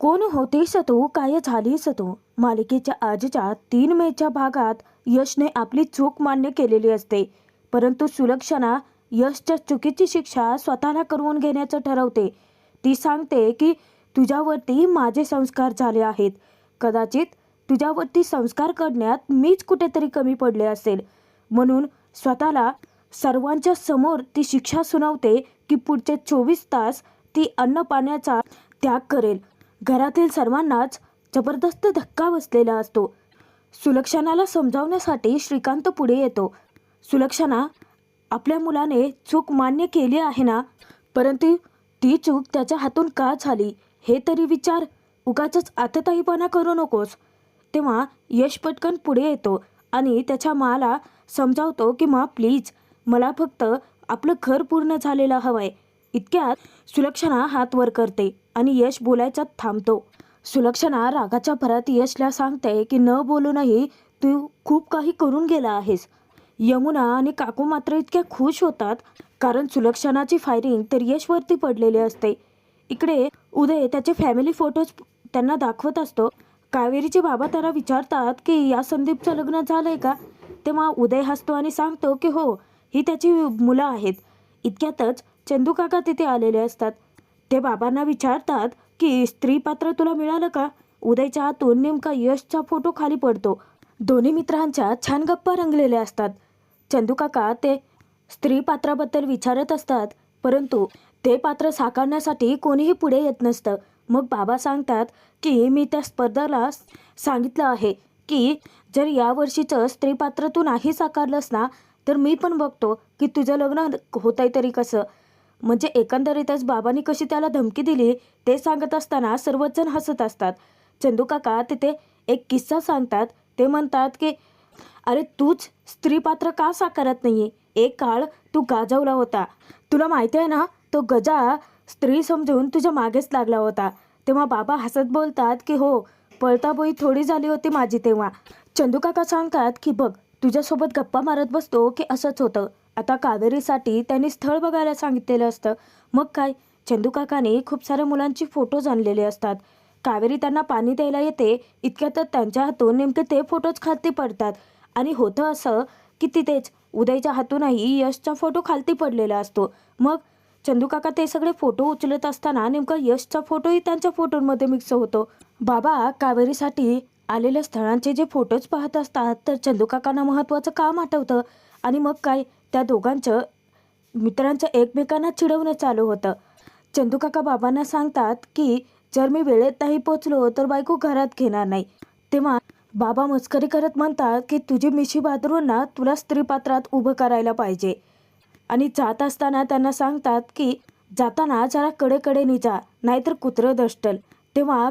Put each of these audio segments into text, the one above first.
कोण होतीस तू, काय झालीस तू मालिकेच्या आजच्या 3 मेच्या भागात यशने आपली चूक मान्य केलेली असते, परंतु सुलक्षणा यशच्या चुकीची शिक्षा स्वतःला करून घेण्याचं ठरवते. ती सांगते की तुझ्यावरती माझे संस्कार झाले आहेत, कदाचित तुझ्यावरती संस्कार करण्यात मीच कुठेतरी कमी पडले असेल, म्हणून स्वतःला सर्वांच्या समोर ती शिक्षा सुनावते की पुढचे 24 तास ती अन्न पाण्याचा त्याग करेल. घरातील सर्वांनाच जबरदस्त धक्का बसलेला असतो. सुलक्षणाला समजावण्यासाठी श्रीकांत पुढे येतो. सुलक्षणा, आपल्या मुलाने चूक मान्य केली आहे ना, परंतु ती चूक त्याच्या हातून का झाली हे तरी विचार, उगाचच आतताईपणा करू नकोस. तेव्हा यश पटकन पुढे येतो आणि त्याच्या माला समजावतो की मा प्लीज, मला फक्त आपलं घर पूर्ण झालेलं हवंय. इतक्यात सुलक्षणा हात वर करते आणि यश बोलायचा थांबतो. सुलक्षणा रागाच्या भरात यशला सांगते की न बोलूनही तू खूप काही करून गेला आहेस. यमुना आणि काकू मात्र इतक्या खुश होतात कारण सुलक्षणाची फायरिंग तर यशवरती पडलेली असते. इकडे उदय त्याचे फॅमिली फोटोज त्यांना दाखवत असतो. कावेरीचे बाबा त्याला विचारतात की या संदीपचं लग्न झालंय का. तेव्हा उदय हसतो आणि सांगतो की हो, ही त्याची मुलं आहेत. इतक्यातच चंदू काका तिथे आलेले असतात. ते बाबांना विचारतात की स्त्री पात्र तुला मिळालं का. उदयच्या हातून नेमका यशचा फोटो खाली पडतो. दोन्ही मित्रांच्या छान गप्पा रंगलेल्या असतात. चंदू काका ते स्त्री पात्राबद्दल विचारत असतात, परंतु ते पात्र साकारण्यासाठी कोणीही पुढे येत नसतं. मग बाबा सांगतात की मी त्या स्पर्धाला सांगितलं आहे की जर यावर्षीचं स्त्री पात्र तू नाही साकारलंस ना, तर मी पण बघतो की तुझं लग्न होतंय तरी कसं. म्हणजे एकंदरीतच बाबांनी कशी त्याला धमकी दिली ते सांगत असताना सर्वजण हसत असतात. चंदू काका तिथे एक किस्सा सांगतात. ते म्हणतात की अरे तूच स्त्री पात्र का साकारत नाहीये. एक काळ तू गाजवला होता, तुला माहिती आहे ना, तो गजा स्त्री समजून तुझ्या मागेच लागला होता. तेव्हा बाबा हसत बोलतात की हो, पळताबोई थोडी झाली होती माझी तेव्हा. चंदू काका सांगतात की बघ, तुझ्यासोबत गप्पा मारत बसतो की असंच होतं. आता कावेरीसाठी त्यांनी स्थळ बघायला सांगितलेलं असतं. मग काय, चंदू काकाने खूप साऱ्या मुलांची फोटोज आणलेले असतात. कावेरी त्यांना पाणी द्यायला येते, इतक्यातच त्यांच्या हातून नेमके ते फोटोज खालती पडतात. आणि होतं असं की तिथेच उदयच्या हातूनही यशचा फोटो खालती पडलेला असतो. मग चंदू काका ते सगळे फोटो उचलत असताना नेमका यशचा फोटोही त्यांच्या फोटोंमध्ये मिक्स होतो. बाबा कावेरीसाठी आलेल्या स्थळांचे जे फोटोज पाहत असतात तर चंदू काकांना महत्त्वाचं काम आठवतं. आणि मग काय, त्या दोघांचं मित्रांचं एकमेकांना चिडवणं चालू होतं. चंदू काका बाबांना सांगतात की जर मी वेळेत नाही पोचलो तर बायको घरात घेणार नाही. तेव्हा बाबा मस्करी करत म्हणतात की तुझी मिशी बादरून ना तुला स्त्री पात्रात उभं करायला पाहिजे. आणि जात असताना त्यांना सांगतात की जाताना जरा कडेकडेने जा, नाहीतर कुत्रं दष्टल. तेव्हा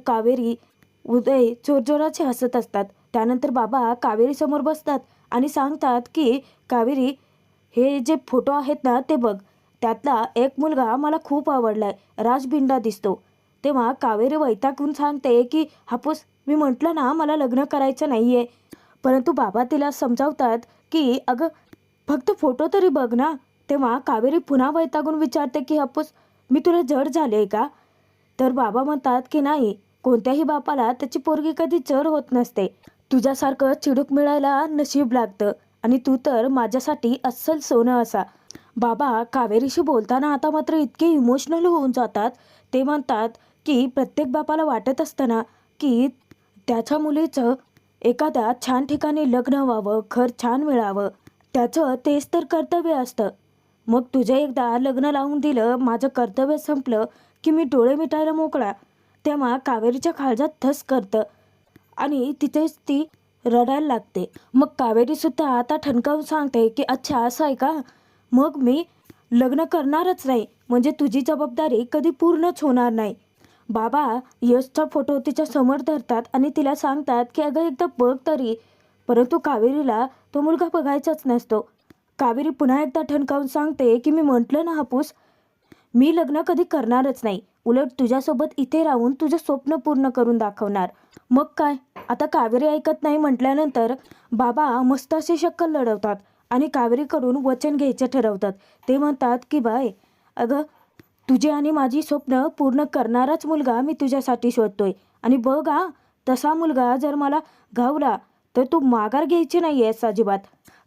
कावेरी उदय जोरजोराचे हसत असतात. त्यानंतर बाबा कावेरीसमोर बसतात आणि सांगतात की कावेरी, हे जे फोटो आहेत ना ते बघ, त्यातला एक मुलगा मला खूप आवडलाय, राजबिंडा दिसतो. तेव्हा कावेरी वैतागून सांगते की हापूस, मी म्हटलं ना मला लग्न करायचं नाहीये. परंतु बाबा तिला समजावतात की अगं फक्त फोटो तरी बघ ना. तेव्हा कावेरी पुन्हा वैतागून विचारते की हापूस, मी तुला जड झाले का. तर बाबा म्हणतात की नाही, कोणत्याही बापाला त्याची पोरगी कधी जड होत नसते. तुझ्यासारखं चिडूक मिळायला नशीब लागतं आणि तू तर माझ्यासाठी अस्सल सोनं असा. बाबा कावेरीशी बोलताना आता मात्र इतके इमोशनल होऊन जातात. ते म्हणतात की प्रत्येक बापाला वाटत असतं ना की त्याच्या मुलीचं एखाद्या छान ठिकाणी लग्न व्हावं, घर छान मिळावं, त्याचं तेच तर कर्तव्य असतं. मग तुझे एकदा लग्न लावून दिलं, माझं कर्तव्य संपलं की मी डोळे मिटायला मोकळा. तेव्हा कावेरीच्या काळजात धस करतं आणि तिथेच ती रडायला लागते. मग कावेरीसुद्धा आता ठणकावून सांगते की अच्छा असं आहे का, मग मी लग्न करणारच नाही, म्हणजे तुझी जबाबदारी कधी पूर्णच होणार नाही. बाबा यशचा फोटो तिच्या समोर धरतात आणि तिला सांगतात की अगं एकदा बघ तरी. परंतु कावेरीला तो मुलगा बघायचाच नसतो. कावेरी पुन्हा एकदा ठणकावून सांगते की मी म्हटलं ना हापूस, मी लग्न कधी करणारच नाही, उलट तुझ्यासोबत इथे राहून तुझं स्वप्न पूर्ण करून दाखवणार. मग काय, आता कावेरी ऐकत नाही म्हटल्यानंतर बाबा मस्त अशी शक्कल लढवतात आणि कावेरीकडून वचन घ्यायचं ठरवतात. ते म्हणतात की बाय, अगं तुझी आणि माझी स्वप्न पूर्ण करणाराच मुलगा मी तुझ्यासाठी शोधतोय. आणि बघ हा, तसा मुलगा जर मला गावला तर तू माघार घ्यायची नाही आहेस अजिबात.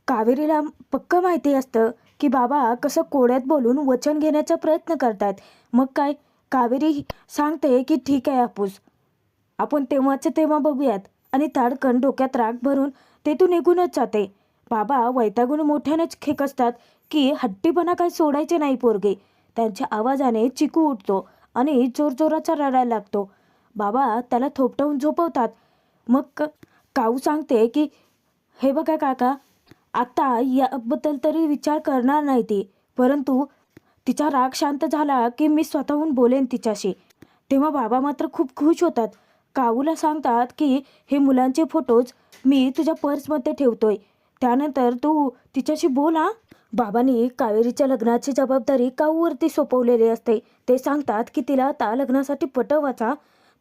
कावेरीला पक्कं माहिती असतं की बाबा कसं कोड्यात बोलून वचन घेण्याचा प्रयत्न करतात. मग काय, कावेरी सांगते की ठीक आहे आपूस, आपण तेव्हाचं तेव्हा बघूयात. आणि ताडकन डोक्यात राग भरून तेथून निघूनच जाते. बाबा वैतागून मोठ्यानेच खेकसतात की हट्टीपणा काही सोडायचे नाही पोरगे. त्यांच्या आवाजाने चिकू उठतो आणि जोरजोराचा रडायला लागतो. बाबा त्याला थोपटवून झोपवतात. मग काऊ सांगते की हे बघा काका, आता याबद्दल तरी विचार करणार नाही ती, परंतु तिचा राग शांत झाला की मी स्वतःहून बोलेन तिच्याशी. तेव्हा बाबा मात्र खूप खुश होतात. काऊला सांगतात की हे मुलांचे फोटोज मी तुझ्या पर्समध्ये ठेवतोय, त्यानंतर तू तिच्याशी बोल हा. बाबांनी कावेरीच्या लग्नाची जबाबदारी काऊवरती सोपवलेली असते. ते सांगतात की तिला आता लग्नासाठी पटवायचा.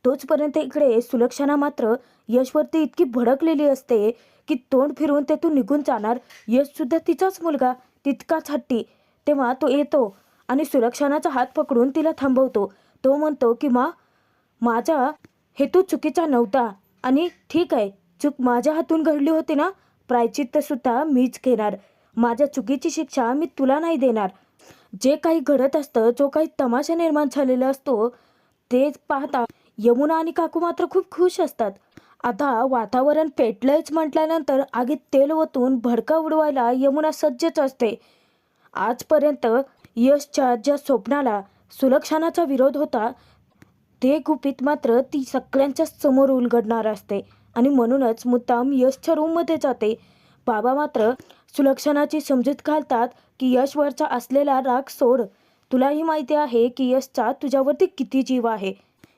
तोचपर्यंत इकडे सुलक्षणा मात्र यशवरती इतकी भडकलेली असते की तोंड फिरून तेथून निघून जाणार. यशसुद्धा तिचाच मुलगा, तितकाच हट्टी. तेव्हा तो येतो आणि सुलक्षणाचा हात पकडून तिला थांबवतो. तो म्हणतो की माझा हेतू चुकीचा नव्हता आणि ठीक आहे, चूक माझ्या हातून घडली होती ना, प्रायचित्तसुद्धा मीच घेणार. माझ्या चुकीची शिक्षा मी तुला नाही देणार. जे काही घडत असतं, जो काही तमाशा निर्माण झालेला असतो ते पाहता यमुना आणि काकू मात्र खूप खुश असतात. आता वातावरण पेटलंच म्हटल्यानंतर आगीत तेल ओतून भडका उडवायला यमुना सज्जच असते. आजपर्यंत यशच्या ज्या स्वप्नाला सुलक्षणाचा विरोध होता ते गुपित मात्र ती सगळ्यांच्या समोर उलगडणार असते आणि म्हणूनच मुद्दाम यशच्या रूममध्ये जाते. बाबा मात्र सुलक्षणाची समजूत घालतात की यशवरचा असलेला राग सोड. तुलाही माहिती आहे की यशचा तुझ्यावरती किती जीव आहे.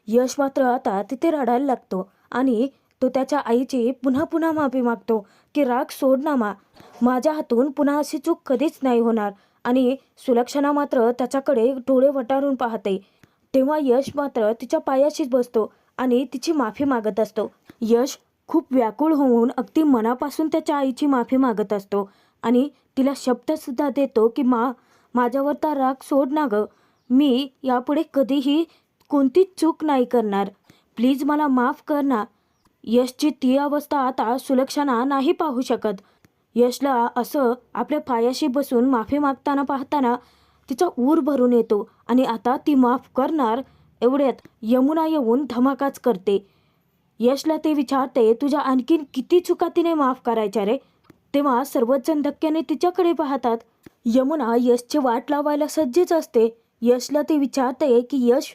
यश मात्र आता तिथे रडायला लागतो आणि तो त्याच्या आईची पुन्हा पुन्हा माफी मागतो की राग सोड ना माझ्या हातून पुन्हा अशी चूक कधीच नाही होणार. आणि सुलक्षणा मात्र त्याच्याकडे डोळे वटारून पाहते. तेव्हा यश मात्र तिच्या पायाशीच बसतो आणि तिची माफी मागत असतो. यश खूप व्याकुळ होऊन अगदी मनापासून त्याच्या आईची माफी मागत असतो आणि तिला शब्दसुद्धा देतो की माझ्यावर तर राग सोड ना गं, मी यापुढे कधीही कोणतीच चूक नाही करणार, प्लीज मला माफ कर ना. यशची ती अवस्था आता सुलक्षणा नाही पाहू शकत. यशला असं आपल्या पायाशी बसून माफी मागताना पाहताना तिचा ऊर भरून येतो आणि आता ती माफ करणार एवढ्यात यमुना येऊन धमाकाच करते. यशला ते विचारते, तुझ्या आणखीन किती चुका तिने माफ करायच्या रे. तेव्हा सर्वच जण धक्क्याने तिच्याकडे पाहतात. यमुना यशची वाट लावायला सज्जच असते. यशला ती विचारते की यश,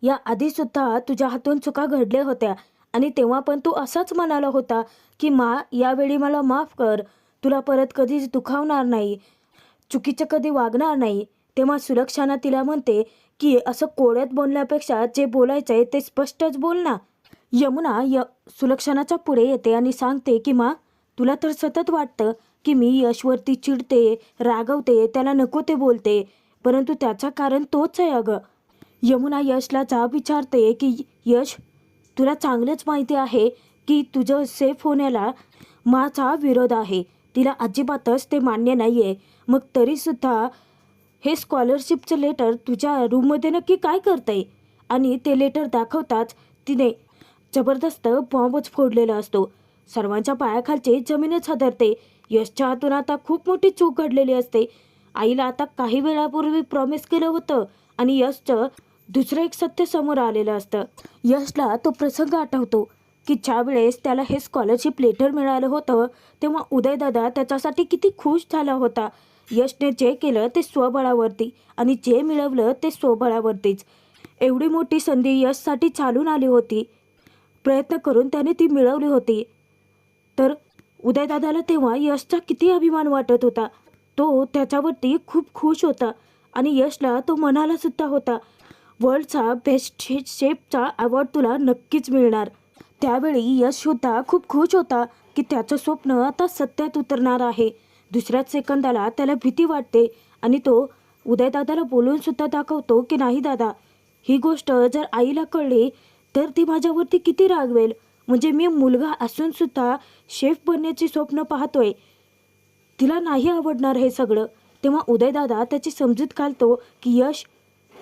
या आधीसुद्धा तुझ्या हातून चुका घडल्या होत्या आणि तेव्हा पण तू असाच म्हणाला होता की यावेळी मला माफ कर, तुला परत कधीच दुखावणार नाही, चुकीचं कधी वागणार नाही. तेव्हा सुलक्षणा तिला म्हणते की असं कोड्यात बोलण्यापेक्षा जे बोलायचं आहे ते स्पष्टच बोल ना. यमुना सुलक्षणाच्या पुढे येते आणि सांगते की तुला तर सतत वाटतं की मी यशवरती चिडते, रागवते, त्याला नको ते बोलते, परंतु त्याचं कारण तोच आहे अगं. यमुना यशला जाब विचारते की यश, तुला चांगलंच माहिती आहे की तुझं सेफ होण्याला माझा विरोध आहे. तिला अजिबातच ते मान्य नाही आहे. मग तरीसुद्धा हे स्कॉलरशिपचं लेटर तुझ्या रूममध्ये नक्की काय करतंय. आणि ते लेटर दाखवताच तिने जबरदस्त बॉम्बच फोडलेला असतो. सर्वांच्या पायाखालची जमीनच हादरते. यशच्या हातून आता खूप मोठी चूक घडलेली असते. आईला आता काही वेळापूर्वी प्रॉमिस केलं होतं आणि यशचं दुसरं एक सत्य समोर आलेलं असतं. यशला तो प्रसंग आठवतो की ज्या वेळेस त्याला हे स्कॉलरशिप लेटर मिळालं होतं तेव्हा उदयदादा त्याच्यासाठी किती खुश झाला होता. यशने जे केलं ते स्वबळावरती आणि जे मिळवलं ते स्वबळावरतीच. एवढी मोठी संधी यशसाठी चालून आली होती, प्रयत्न करून त्याने ती मिळवली होती. तर उदयदादाला तेव्हा यशचा किती अभिमान वाटत होता. तो त्याच्यावरती खूप खुश होता आणि यशला तो म्हणाला सुद्धा होता, वर्ल्डचा बेस्ट शेफचा अवॉर्ड तुला नक्कीच मिळणार. त्यावेळी यशसुद्धा खूप खुश होता की त्याचं स्वप्न आता सत्यात उतरणार आहे. दुसऱ्याच सेकंदाला त्याला भीती वाटते आणि तो उदयदादाला बोलून सुद्धा दाखवतो की नाही दादा, ही गोष्ट जर आईला कळली तर ती माझ्यावरती किती रागवेल. म्हणजे मी मुलगा असून सुद्धा शेफ बनण्याची स्वप्न पाहतोय, तिला नाही आवडणार हे सगळं. तेव्हा उदयदादा त्याची समजूत घालतो की यश,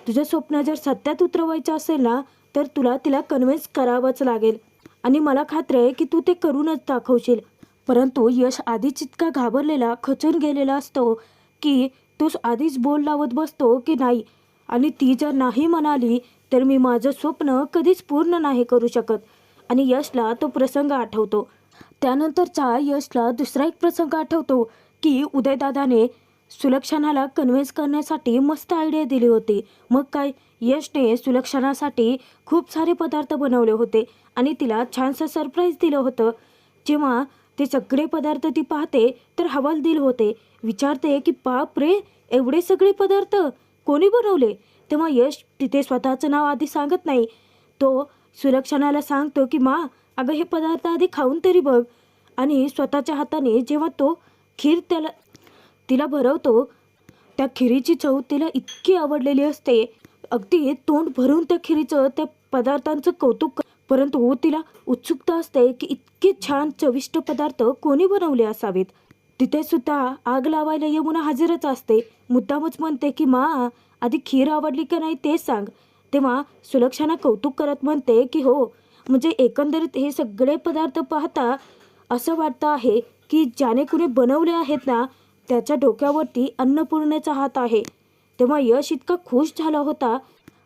तुझं स्वप्न जर सत्यात उतरवायचं असेल ना, तर तुला तिला कन्व्हिन्स करावंच लागेल आणि मला खात्री आहे की तू ते करूनच दाखवशील. परंतु यश आधीच इतका घाबरलेला, खचून गेलेला असतो की तो आधीच बोल लावत बसतो की नाही, आणि ती जर नाही म्हणाली तर मी माझं स्वप्न कधीच पूर्ण नाही करू शकत. आणि यशला तो प्रसंग आठवतो. त्यानंतरचा यशला दुसरा एक प्रसंग आठवतो की उदयदादाने सुलक्षणाला कन्व्हिन्स करण्यासाठी मस्त आयडिया दिली होती. मग काय, यशने सुलक्षणासाठी खूप सारे पदार्थ बनवले होते आणि तिला छानसं सरप्राईज दिलं होतं. जेव्हा ते सगळे पदार्थ ती पाहते तर हवालदिल होते. विचारते की बाप रे, एवढे सगळे पदार्थ कोणी बनवले? तेव्हा यश तिथे स्वतःचं नाव आधी सांगत नाही. तो सुलक्षणाला सांगतो की मा, अगं हे पदार्थ आधी खाऊन तरी बघ. आणि स्वतःच्या हाताने जेव्हा तो खीर तिला भरवतो, त्या खिरीची चव तिला इतकी आवडलेली असते, अगदी तोंड भरून त्या खिरीचं, त्या पदार्थांचं कौतुक. परंतु तिला उत्सुकता असते की इतके छान चविष्ट पदार्थ कोणी बनवले असावेत. तिथे सुद्धा आग लावायला यमुना हजरच असते. मुद्दामच म्हणते की मा, आधी खीर आवडली का नाही ते सांग. तेव्हा सुलक्षणा कौतुक करत म्हणते की हो, म्हणजे एकंदरीत हे सगळे पदार्थ पाहता असं वाटतं आहे की ज्याने कुणी बनवले आहेत ना, त्याच्या डोक्यावरती अन्नपूर्णेचा हात आहे. तेव्हा यश इतका खुश झाला होता.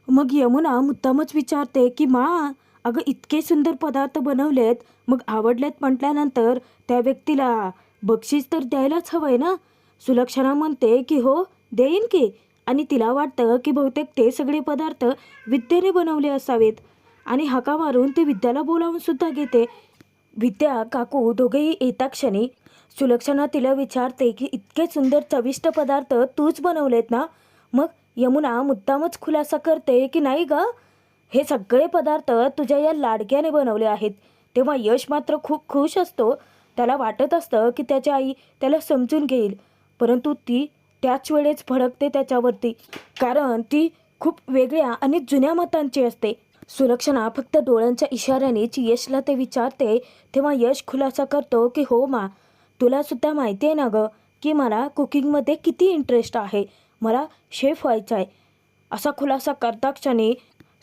मग यमुना मुद्दामच विचारते की मा, अगं इतके सुंदर पदार्थ बनवलेत, मग आवडलेत म्हटल्यानंतर त्या व्यक्तीला बक्षीस तर द्यायलाच हवंय ना. सुलक्षणा म्हणते की हो, देईन की. आणि तिला वाटतं की बहुतेक ते सगळे पदार्थ विद्येने बनवले असावेत आणि हाका मारून ती विद्याला बोलावून सुद्धा घेते. विद्या, काकू दोघेही येता क्षणी सुलक्षणा तिला विचारते की इतके सुंदर चविष्ट पदार्थ तूच बनवलेत ना. मग यमुना मुद्दामच खुलासा करते की नाही ग, हे सगळे पदार्थ तुझ्या या लाडक्याने बनवले आहेत. तेव्हा यश मात्र खूप खुश असतो. त्याला वाटत असतं की त्याची आई त्याला समजून घेईल, परंतु ती त्याच वेळेस भडकते त्याच्यावरती, कारण ती खूप वेगळ्या आणि जुन्या मतांची असते. सुलक्षणा फक्त डोळ्यांच्या इशाऱ्यानेच यशला ते विचारते. तेव्हा यश खुलासा करतो की हो मा, तुला सुद्धा माहिती आहे ना गं की मला कुकिंगमध्ये किती इंटरेस्ट आहे, मला शेफ व्हायचं आहे. असा खुलासा करता क्षणी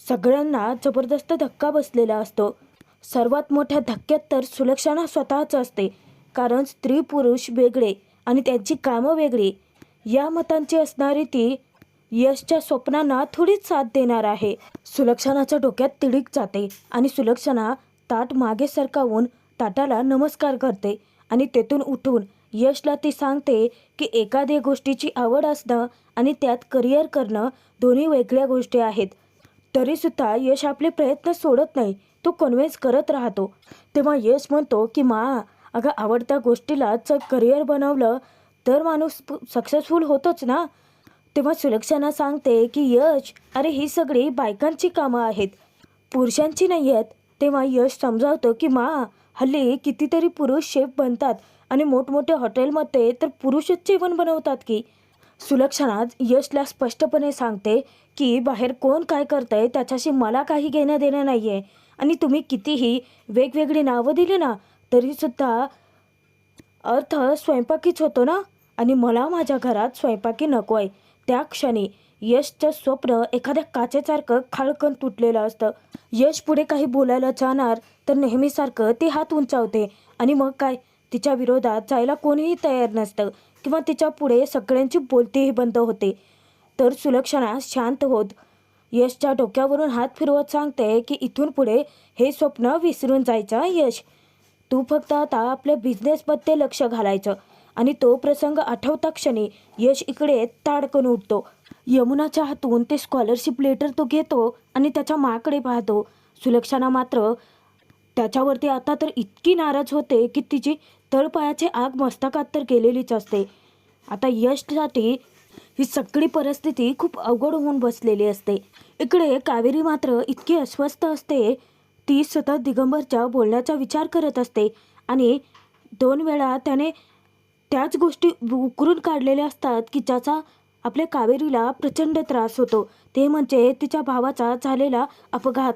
सगळ्यांना जबरदस्त धक्का बसलेला असतो. सर्वात मोठ्या धक्क्यात तर सुलक्षणा स्वतःच असते, कारण स्त्री पुरुष वेगळे आणि त्यांची कामं वेगळी या मतांची असणारी ती यशच्या स्वप्नांना थोडीच साथ देणार आहे. सुलक्षणाच्या डोक्यात तिडीक जाते आणि सुलक्षणा ताट मागे सरकावून ताटाला नमस्कार करते आणि तेथून उठून यशला ती सांगते की एखाद्या गोष्टीची आवड असणं आणि त्यात करिअर करणं दोन्ही वेगळ्या गोष्टी आहेत. तरीसुद्धा यश आपले प्रयत्न सोडत नाही, तो कन्व्हिन्स करत राहतो. तेव्हा यश म्हणतो की मा, अगं आवडत्या गोष्टीलाच करिअर बनवलं तर माणूस सक्सेसफुल होतोच ना. तेव्हा सुलक्षणा सांगते की यश, अरे ही सगळी बायकांची कामं आहेत, पुरुषांची नाही आहेत. तेव्हा यश समजावतो की मा, हल्ली कितीतरी पुरुष शेफ बनतात आणि मोठमोठ्या हॉटेलमध्ये तर पुरुषच जेवण बनवतात की. सुलक्षणा यशला स्पष्टपणे सांगते की बाहेर कोण काय करतंय त्याच्याशी मला काही घेणं देणं नाही आहे, आणि तुम्ही कितीही वेगवेगळी नावं दिली ना तरीसुद्धा अर्थ स्वयंपाकीच होतो ना, आणि मला माझ्या घरात स्वयंपाकी नको आहे. त्या क्षणी यशचं स्वप्न एखाद्या काचेसारखं खाळकन तुटलेलं असतं. यश पुढे काही बोलायला जाणार तर नेहमीसारखं ती हात उंचावते आणि मग काय, तिच्या विरोधात जायला कोणीही तयार नसतं किंवा तिच्या पुढे सगळ्यांची बोलतीही बंद होते. तर सुलक्षणा शांत होत यशच्या डोक्यावरून हात फिरवत सांगते की इथून पुढे हे स्वप्न विसरून जायचं यश. तू फक्त आता आपल्या बिझनेसमध्ये लक्ष घालायचं. आणि तो प्रसंग आठवता क्षणी यश इकडे ताडकन उठतो. यमुनाच्या हातून ते स्कॉलरशिप लेटर तो घेतो आणि त्याच्या माकडे पाहतो. सुलक्षणा मात्र त्याच्यावरती आता तर इतकी नाराज होते की तिची तळपायाची आग मस्तकात तर गेलेलीच असते. आता यशसाठी ही सगळी परिस्थिती खूप अवघड होऊन बसलेली असते. इकडे कावेरी मात्र इतकी अस्वस्थ असते, ती सतत दिगंबरच्या बोलण्याचा विचार करत असते आणि 2 वेळा त्याने त्याच गोष्टी उकरून काढलेल्या असतात की ज्याचा आपल्या कावेरीला प्रचंड त्रास होतो. ते म्हणजे तिच्या भावाचा झालेला अपघात.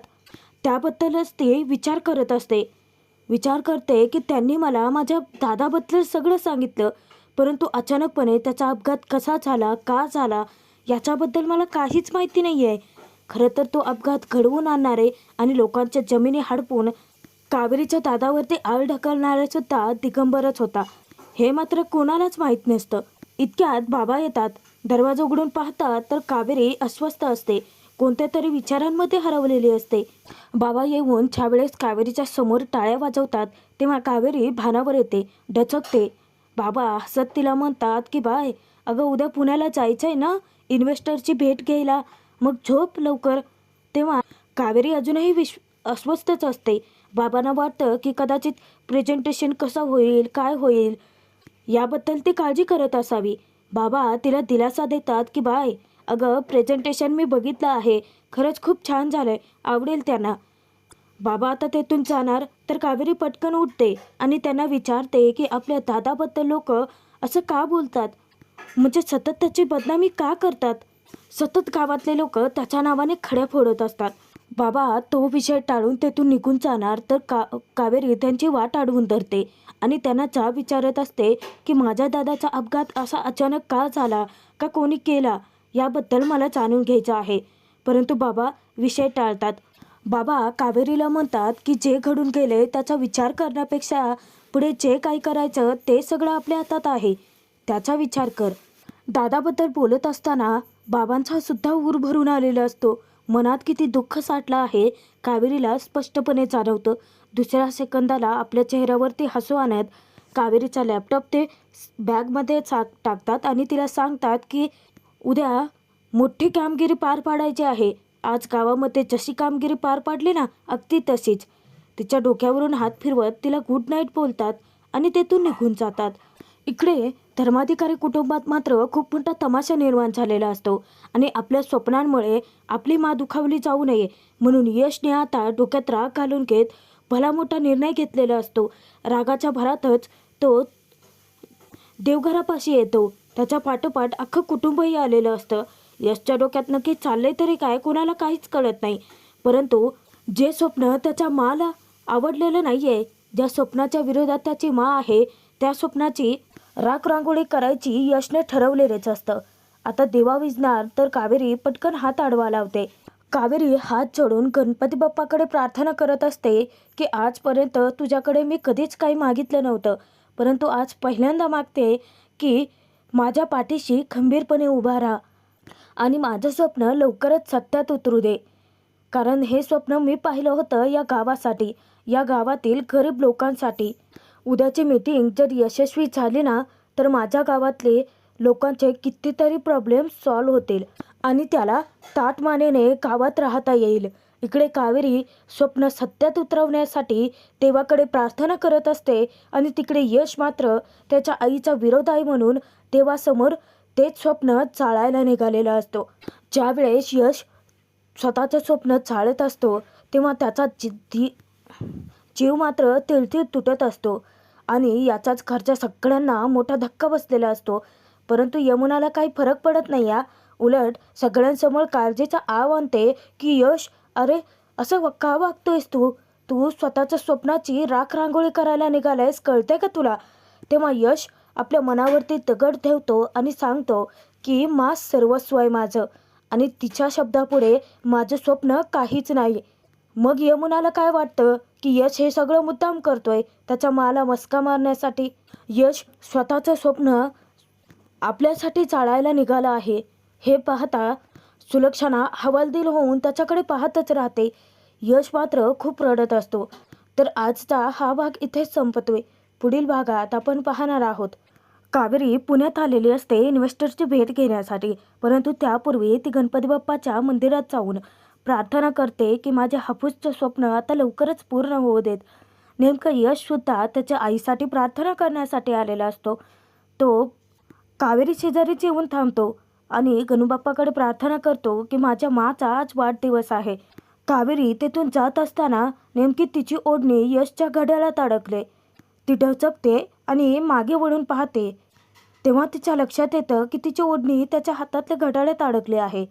त्याबद्दलच ती विचार करत असते. विचार करते की त्यांनी मला माझ्या दादाबद्दल सगळं सांगितलं, परंतु अचानकपणे त्याचा अपघात कसा झाला, का झाला याच्याबद्दल मला काहीच माहिती नाही आहे. खरं तर तो अपघात घडवून आणणारे आणि लोकांच्या जमिनी हडपून कावेरीच्या दादावरती आळ ढकलणारा सुद्धा दिगंबरच होता, हे मात्र कोणालाच माहीत नसतं. इतक्यात बाबा येतात. दरवाजा उघडून पाहतात तर कावेरी अस्वस्थ असते, कोणत्या तरी विचारांमध्ये हरवलेली असते. बाबा येऊन ज्यावेळेस कावेरीच्या समोर टाळ्या वाजवतात तेव्हा कावेरी भानावर येते, डचकते. बाबा हसत तिला म्हणतात की बाय, अगं उद्या पुण्याला जायचं आहे ना इन्व्हेस्टरची भेट घ्यायला, मग झोप लवकर. तेव्हा कावेरी अजूनही अस्वस्थच असते. बाबांना वाटतं की कदाचित प्रेझेंटेशन कसं होईल, काय होईल याबद्दल ती काळजी करत असावी. बाबा तिला दिलासा देतात की बाय, अगं प्रेझेंटेशन मी बघितलं आहे, खरंच खूप छान झालंय, आवडेल त्यांना. बाबा आता तेथून जाणार तर कावेरी पटकन उठते आणि त्यांना विचारते की आपल्या दादाबद्दल लोक असं का बोलतात, म्हणजे सतत त्याची बदनामी का करतात. सतत गावातले लोक त्याच्या नावाने खड्या फोडत असतात. बाबा तो विषय टाळून तेथून निघून जाणार तर कावेरी त्यांची वाट अडवून धरते आणि त्यांना जा विचारत असते की माझ्या दादाचा अपघात असा अचानक का झाला, का कोणी केला, याबद्दल मला जाणून घ्यायचं आहे. परंतु बाबा विषय टाळतात. बाबा कावेरीला म्हणतात की जे घडून गेले त्याचा विचार करण्यापेक्षा पुढे जे काही करायचं ते सगळं आपल्या हातात आहे, त्याचा विचार कर. दादाबद्दल बोलत असताना बाबांचा सुद्धा ऊर भरून आलेला असतो. मनात किती दुःख साठलं आहे कावेरीला स्पष्टपणे जाणवतं. दुसऱ्या सेकंदाला आपल्या चेहऱ्यावरती हसू आणत कावेरीचा लॅपटॉप ते बॅगमध्ये टाकतात आणि तिला सांगतात की उद्या मोठी कामगिरी पार पाडायची आहे. आज गावामध्ये जशी कामगिरी पार पाडली ना, अगदी तशीच. तिच्या डोक्यावरून हात फिरवत तिला गुड नाईट बोलतात आणि तेथून निघून जातात. इकडे धर्माधिकारी कुटुंबात मात्र खूप मोठा तमाशा निर्माण झालेला असतो आणि आपल्या स्वप्नांमुळे आपली मा दुखावली जाऊ नये म्हणून यशने आता डोक्यात राग घालून घेत भला मोठा निर्णय घेतलेला असतो. रागाच्या भरातच तो देवघरापाशी येतो. त्याच्या पाठोपाठ अख्खं कुटुंबही आलेलं असतं. यशच्या डोक्यात नक्की चाललंय तरी काय, कोणाला काहीच कळत नाही. परंतु जे स्वप्न त्याच्या माला आवडलेलं नाहीये, ज्या स्वप्नाच्या विरोधात त्याची मा आहे, त्या स्वप्नाची राखरांगोळी करायची यशने ठरवलेलेच असतं. आता दिवा विझणार तर कावेरी पटकन हात आडवा लावते. कावेरी हात जोडून गणपती बाप्पाकडे प्रार्थना करत असते की आजपर्यंत तुझ्याकडे मी कधीच काही मागितलं नव्हतं, परंतु आज पहिल्यांदा मागते की माझ्या पाठीशी खंबीरपणे उभा राहा आणि माझं स्वप्न लवकरच सत्यात उतरू दे. कारण हे स्वप्न मी पाहिलं होतं या गावासाठी, या गावातील गरीब लोकांसाठी. उद्याची मीटिंग जर यशस्वी झाली ना तर माझ्या गावातले लोकांचे कितीतरी प्रॉब्लेम सॉल्व्ह होतील आणि त्याला ताटमानेने गावात राहता येईल. इकडे कावेरी स्वप्न सत्यात उतरवण्यासाठी देवाकडे प्रार्थना करत असते आणि तिकडे यश मात्र त्याच्या आईचा विरोध आहे म्हणून देवासमोर तेच स्वप्न चाळायला निघालेला असतो. ज्यावेळेस यश स्वतःचं स्वप्न चाळत असतो तेव्हा त्याचा जीव मात्र तिळतीळ तुटत असतो आणि याचाच घरच्या सगळ्यांना मोठा धक्का बसलेला असतो. परंतु यमुनाला काही फरक पडत नाही. उलट सगळ्यांसमोर काळजीचा आव आणते की यश, अरे असं का वागतोयस तू, तू स्वतःच्या स्वप्नाची राखरांगोळी करायला निघालायस, कळते का तुला. तेव्हा यश आपल्या मनावरती दगड ठेवतो आणि सांगतो की मा सर्वस्व आहे माझं आणि तिच्या शब्दापुढे माझं स्वप्न काहीच नाही. मग यमुनाला काय वाटतं की यश हे सगळं मुद्दाम करतोय त्याच्या माला मस्का मारण्यासाठी. यश स्वतःचं स्वप्न आपल्यासाठी चाळायला निघाला आहे हे पाहता सुलक्षणा हवालदिल होऊन त्याच्याकडे पाहतच राहते. यश मात्र खूप रडत असतो. तर आजचा हा भाग इथेच संपतोय. पुढील भागात आपण पाहणार आहोत कावेरी पुण्यात आलेली असते इन्व्हेस्टरची भेट घेण्यासाठी, परंतु त्यापूर्वी ती गणपती बाप्पाच्या मंदिरात जाऊन प्रार्थना करते की माझे हापूसचं स्वप्न आता लवकरच पूर्ण होऊ देत. नेमकं यशसुद्धा त्याच्या आईसाठी प्रार्थना करण्यासाठी आलेला असतो. तो कावेरी शेजारीच येऊन थांबतो आणि गणूबाप्पाकडे प्रार्थना करतो की माझ्या माचा आज वाढदिवस आहे. कावेरी तेथून जात असताना नेमकी तिची ओढणी यशच्या घड्याळात अडकले. ती डचकते आणि मागे वळून पाहते तेव्हा तिच्या लक्षात येतं की तिची ओढणी त्याच्या हातातल्या घड्याळात अडकली आहे.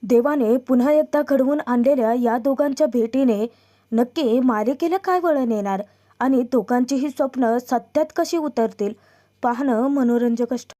देवाने पुन्हा एकदा घडवून आणलेल्या या दोघांच्या भेटीने नक्की मालिकेला काय वळण येणार आणि दोघांचीही स्वप्न सत्यात कशी उतरतील पाहणं मनोरंजक असतं.